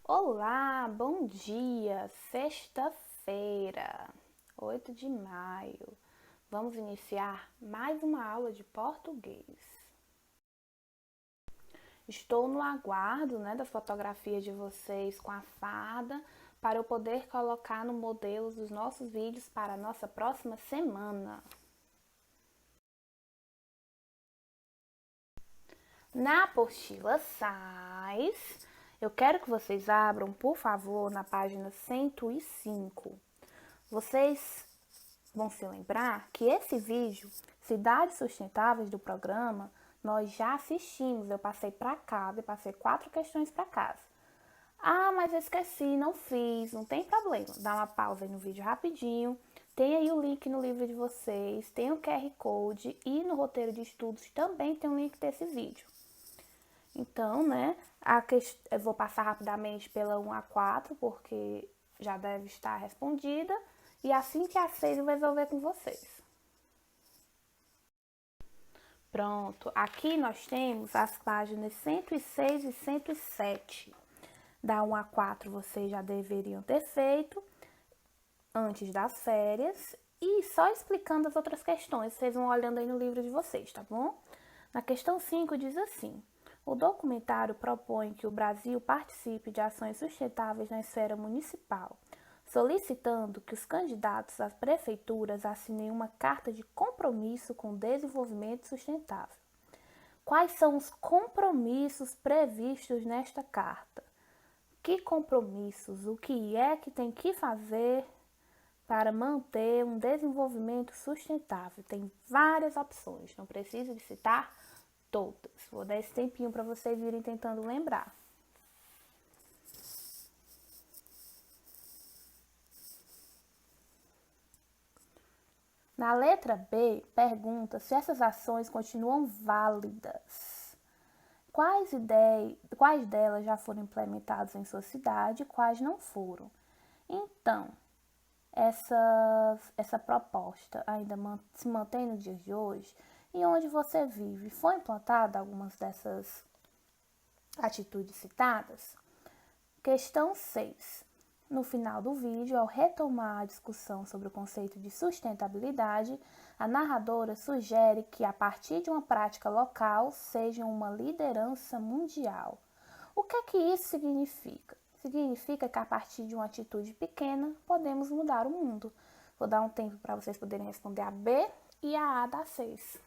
Olá, bom dia! Sexta-feira, 8 de maio. Vamos iniciar mais uma aula de português. Estou no aguardo, das fotografias de vocês com a fada para eu poder colocar no modelo dos nossos vídeos para a nossa próxima semana. Na apostila SAIS, eu quero que vocês abram, por favor, na página 105. Vocês vão se lembrar que esse vídeo, Cidades Sustentáveis do programa, nós já assistimos. Eu passei para casa e passei 4 questões para casa. Ah, mas eu esqueci, não fiz, não tem problema. Dá uma pausa aí no vídeo rapidinho. Tem aí o link no livro de vocês, tem o QR Code e no roteiro de estudos também tem um link desse vídeo. Então, eu vou passar rapidamente pela 1 a 4, porque já deve estar respondida. E assim que a 6 eu vou resolver com vocês. Pronto, aqui nós temos as páginas 106 e 107. Da 1 a 4 vocês já deveriam ter feito antes das férias. E só explicando as outras questões, vocês vão olhando aí no livro de vocês, tá bom? Na questão 5 diz assim: o documentário propõe que o Brasil participe de ações sustentáveis na esfera municipal, solicitando que os candidatos às prefeituras assinem uma carta de compromisso com o desenvolvimento sustentável. Quais são os compromissos previstos nesta carta? Que compromissos? O que é que tem que fazer para manter um desenvolvimento sustentável? Tem várias opções, não preciso de citar todas. Vou dar esse tempinho para vocês irem tentando lembrar. Na letra B, pergunta se essas ações continuam válidas. Quais delas já foram implementadas em sua cidade e quais não foram? Então, essa proposta ainda se mantém no dia de hoje? E onde você vive, foi implantada algumas dessas atitudes citadas? Questão 6. No final do vídeo, ao retomar a discussão sobre o conceito de sustentabilidade, a narradora sugere que, a partir de uma prática local, seja uma liderança mundial. O que é que isso significa? Significa que, a partir de uma atitude pequena, podemos mudar o mundo. Vou dar um tempo para vocês poderem responder a B e a A da 6.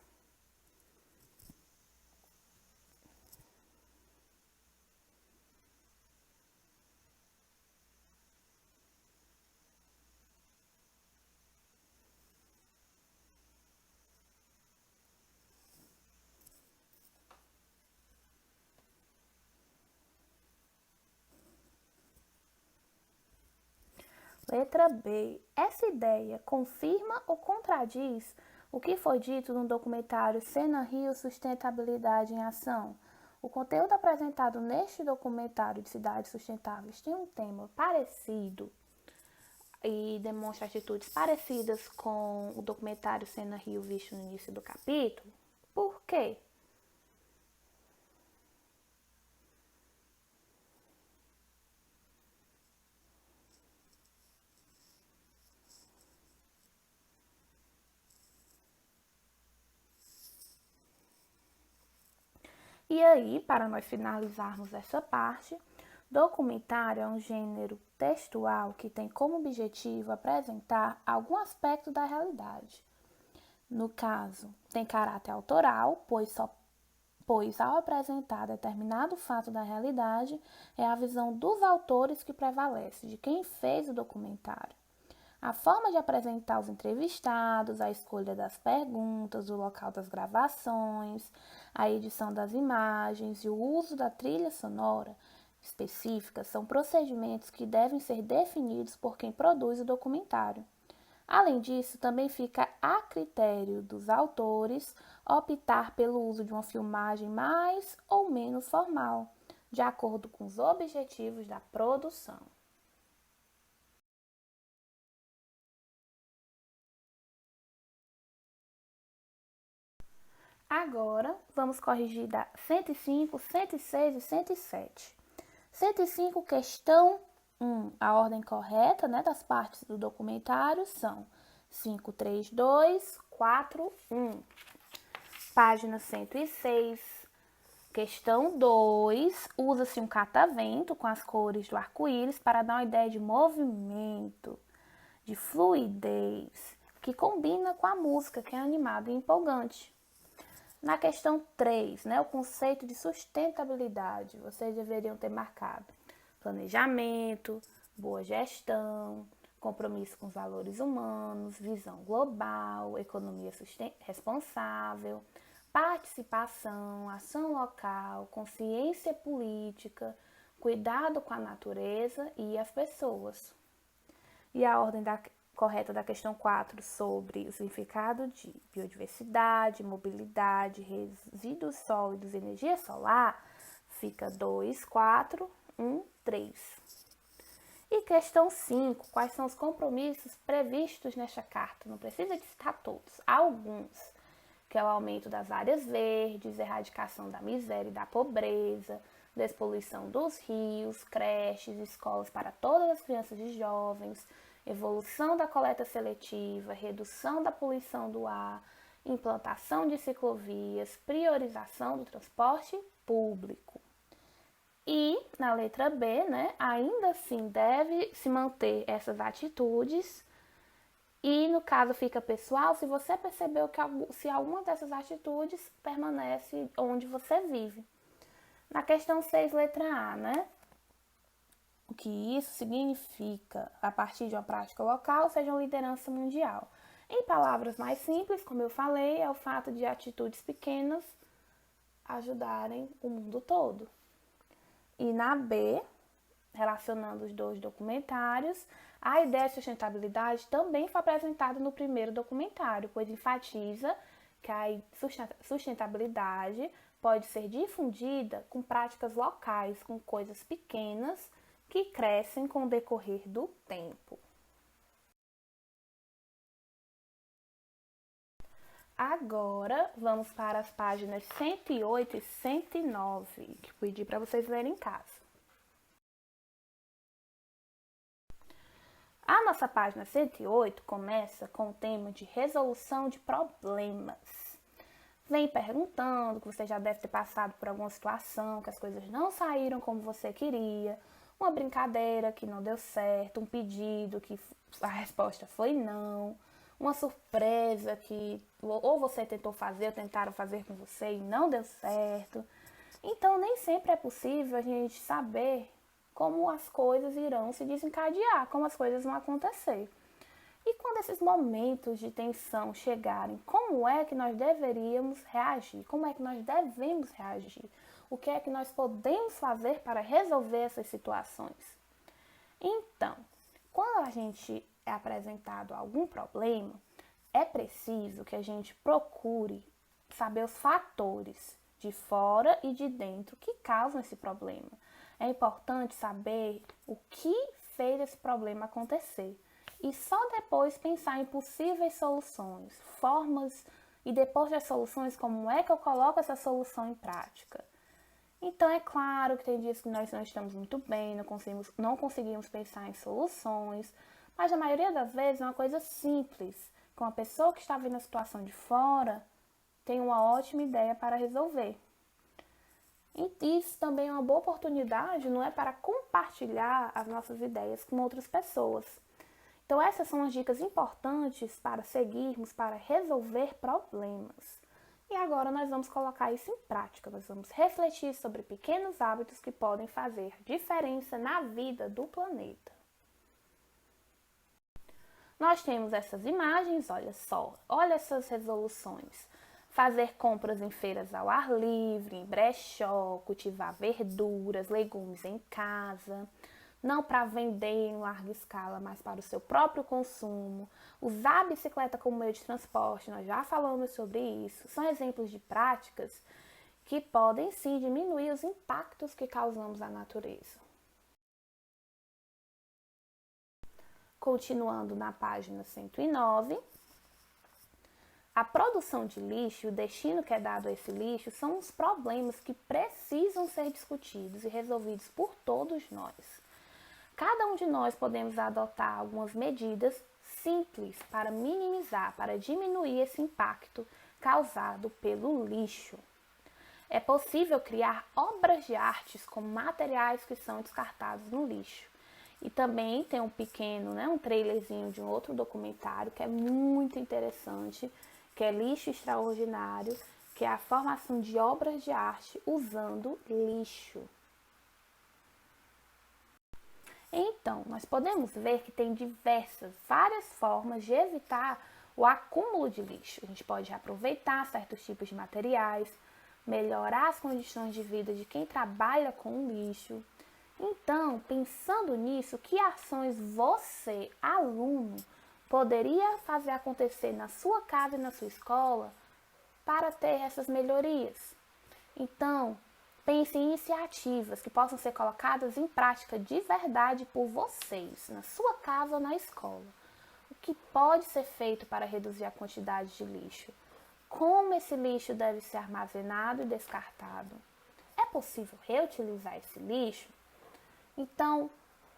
Letra B. Essa ideia confirma ou contradiz o que foi dito no documentário Cena Rio Sustentabilidade em Ação? O conteúdo apresentado neste documentário de cidades sustentáveis tem um tema parecido e demonstra atitudes parecidas com o documentário Cena Rio visto no início do capítulo? Por quê? E aí, para nós finalizarmos essa parte, documentário é um gênero textual que tem como objetivo apresentar algum aspecto da realidade. No caso, tem caráter autoral, pois ao apresentar determinado fato da realidade, é a visão dos autores que prevalece, de quem fez o documentário. A forma de apresentar os entrevistados, a escolha das perguntas, o local das gravações, a edição das imagens e o uso da trilha sonora específica são procedimentos que devem ser definidos por quem produz o documentário. Além disso, também fica a critério dos autores optar pelo uso de uma filmagem mais ou menos formal, de acordo com os objetivos da produção. Agora, vamos corrigir da 105, 106 e 107. 105, questão 1. A ordem correta, né, das partes do documentário são 5, 3, 2, 4, 1. Página 106. Questão 2. Usa-se um catavento com as cores do arco-íris para dar uma ideia de movimento, de fluidez, que combina com a música, que é animada e empolgante. Na questão 3, né, o conceito de sustentabilidade, vocês deveriam ter marcado planejamento, boa gestão, compromisso com os valores humanos, visão global, economia responsável, participação, ação local, consciência política, cuidado com a natureza e as pessoas. E a ordem correta da questão 4 sobre o significado de biodiversidade, mobilidade, resíduos sólidos e energia solar fica 2, 4, 1, 3. E questão 5, quais são os compromissos previstos nesta carta? Não precisa de citar todos, alguns, que é o aumento das áreas verdes, erradicação da miséria e da pobreza, despoluição dos rios, creches, escolas para todas as crianças e jovens, evolução da coleta seletiva, redução da poluição do ar, implantação de ciclovias, priorização do transporte público. E na letra B, né, ainda assim deve se manter essas atitudes. E no caso fica pessoal, se você percebeu que se alguma dessas atitudes permanece onde você vive. Na questão 6, letra A, né? O que isso significa a partir de uma prática local, seja uma liderança mundial. Em palavras mais simples, como eu falei, é o fato de atitudes pequenas ajudarem o mundo todo. E na B, relacionando os dois documentários, a ideia de sustentabilidade também foi apresentada no primeiro documentário, pois enfatiza que a sustentabilidade pode ser difundida com práticas locais, com coisas pequenas que crescem com o decorrer do tempo. Agora, vamos para as páginas 108 e 109, que pedi para vocês lerem em casa. A nossa página 108 começa com o tema de resolução de problemas. Vem perguntando que você já deve ter passado por alguma situação, que as coisas não saíram como você queria, uma brincadeira que não deu certo, um pedido que a resposta foi não, uma surpresa que ou você tentou fazer ou tentaram fazer com você e não deu certo. Então, nem sempre é possível a gente saber como as coisas irão se desencadear, como as coisas vão acontecer. E quando esses momentos de tensão chegarem, como é que nós deveríamos reagir? Como é que nós devemos reagir? O que é que nós podemos fazer para resolver essas situações? Então, quando a gente é apresentado algum problema, é preciso que a gente procure saber os fatores de fora e de dentro que causam esse problema. É importante saber o que fez esse problema acontecer e só depois pensar em possíveis soluções, formas e depois das soluções, como é que eu coloco essa solução em prática. Então, é claro que tem dias que nós não estamos muito bem, não conseguimos pensar em soluções, mas na maioria das vezes é uma coisa simples, que uma pessoa que está vendo a situação de fora tem uma ótima ideia para resolver. E isso também é uma boa oportunidade, não é, para compartilhar as nossas ideias com outras pessoas. Então, essas são as dicas importantes para seguirmos, para resolver problemas. E agora nós vamos colocar isso em prática, nós vamos refletir sobre pequenos hábitos que podem fazer diferença na vida do planeta. Nós temos essas imagens, olha só, olha essas resoluções. Fazer compras em feiras ao ar livre, em brechó, cultivar verduras, legumes em casa, não para vender em larga escala, mas para o seu próprio consumo. Usar a bicicleta como meio de transporte, nós já falamos sobre isso. São exemplos de práticas que podem sim diminuir os impactos que causamos à natureza. Continuando na página 109, A produção de lixo e o destino que é dado a esse lixo são os problemas que precisam ser discutidos e resolvidos por todos nós. Cada um de nós podemos adotar algumas medidas simples para minimizar, para diminuir esse impacto causado pelo lixo. É possível criar obras de artes com materiais que são descartados no lixo. E também tem um pequeno, um trailerzinho de um outro documentário que é muito interessante, que é Lixo Extraordinário, que é a formação de obras de arte usando lixo. Então, nós podemos ver que tem várias formas de evitar o acúmulo de lixo. A gente pode aproveitar certos tipos de materiais, melhorar as condições de vida de quem trabalha com o lixo. Então, pensando nisso, que ações você, aluno, poderia fazer acontecer na sua casa e na sua escola para ter essas melhorias? Então, pense em iniciativas que possam ser colocadas em prática de verdade por vocês, na sua casa ou na escola. O que pode ser feito para reduzir a quantidade de lixo? Como esse lixo deve ser armazenado e descartado? É possível reutilizar esse lixo? Então,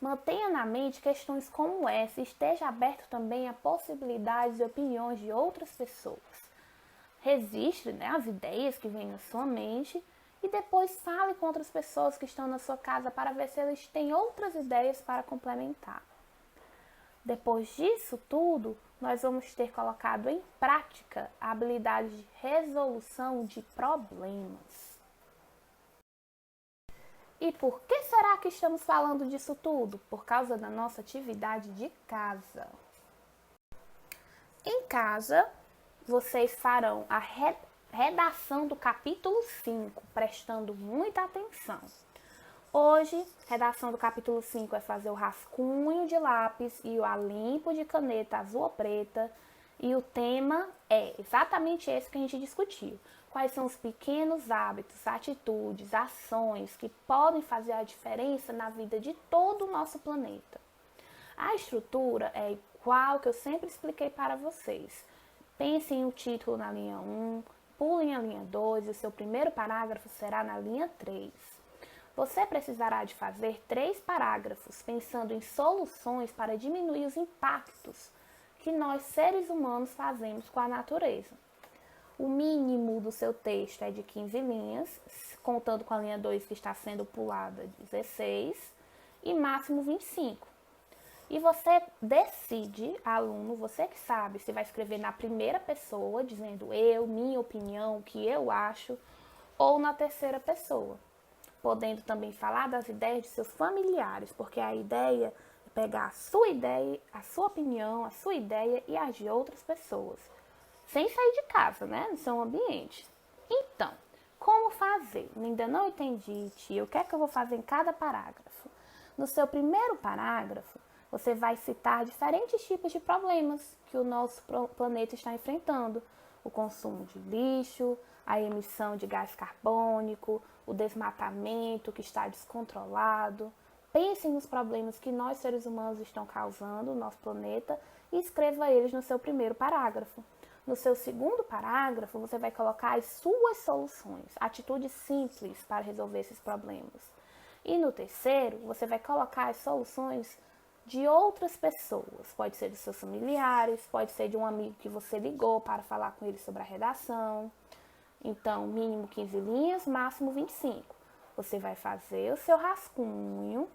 mantenha na mente questões como essa e esteja aberto também a possibilidades e opiniões de outras pessoas. Registre as ideias que vêm na sua mente e depois fale com outras pessoas que estão na sua casa para ver se eles têm outras ideias para complementar. Depois disso tudo, nós vamos ter colocado em prática a habilidade de resolução de problemas. E por que será que estamos falando disso tudo? Por causa da nossa atividade de casa. Em casa, vocês farão a redação do capítulo 5, prestando muita atenção. Hoje, redação do capítulo 5 é fazer o rascunho de lápis e o alimpo de caneta azul ou preta. E o tema é exatamente esse que a gente discutiu. Quais são os pequenos hábitos, atitudes, ações que podem fazer a diferença na vida de todo o nosso planeta. A estrutura é igual que eu sempre expliquei para vocês. Pensem o título na linha 1, pulem a linha 2 e o seu primeiro parágrafo será na linha 3. Você precisará de fazer 3 parágrafos, pensando em soluções para diminuir os impactos que nós, seres humanos, fazemos com a natureza. O mínimo do seu texto é de 15 linhas, contando com a linha 2 que está sendo pulada 16, e máximo 25. E você decide, aluno, você que sabe, se vai escrever na primeira pessoa, dizendo eu, minha opinião, o que eu acho, ou na terceira pessoa. Podendo também falar das ideias de seus familiares, porque a ideia é pegar a sua ideia, a sua opinião, a sua ideia e as de outras pessoas. Sem sair de casa, no seu ambiente. Então, como fazer? Ainda não entendi, tia. O que é que eu vou fazer em cada parágrafo? No seu primeiro parágrafo, você vai citar diferentes tipos de problemas que o nosso planeta está enfrentando. O consumo de lixo, a emissão de gás carbônico, o desmatamento que está descontrolado. Pensem nos problemas que nós, seres humanos, estão causando no nosso planeta e escreva eles no seu primeiro parágrafo. No seu segundo parágrafo, você vai colocar as suas soluções, atitudes simples para resolver esses problemas. E no terceiro, você vai colocar as soluções de outras pessoas. Pode ser dos seus familiares, pode ser de um amigo que você ligou para falar com ele sobre a redação. Então, mínimo 15 linhas, máximo 25. Você vai fazer o seu rascunho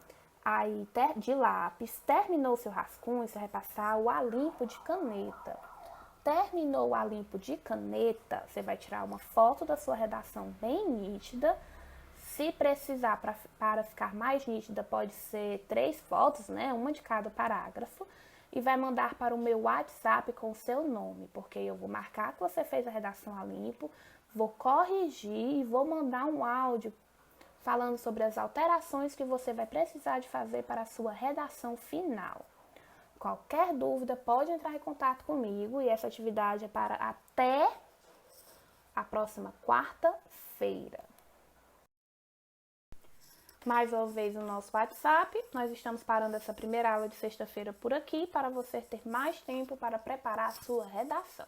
aí de lápis. Terminou o seu rascunho, você vai passar o alimpo de caneta. Terminou o alimpo de caneta, você vai tirar uma foto da sua redação bem nítida. Se precisar, para ficar mais nítida, pode ser 3 fotos, uma de cada parágrafo. E vai mandar para o meu WhatsApp com o seu nome, porque eu vou marcar que você fez a redação a limpo, vou corrigir e vou mandar um áudio falando sobre as alterações que você vai precisar de fazer para a sua redação final. Qualquer dúvida, pode entrar em contato comigo e essa atividade é para até a próxima quarta-feira. Mais uma vez no nosso WhatsApp, nós estamos parando essa primeira aula de sexta-feira por aqui para você ter mais tempo para preparar a sua redação.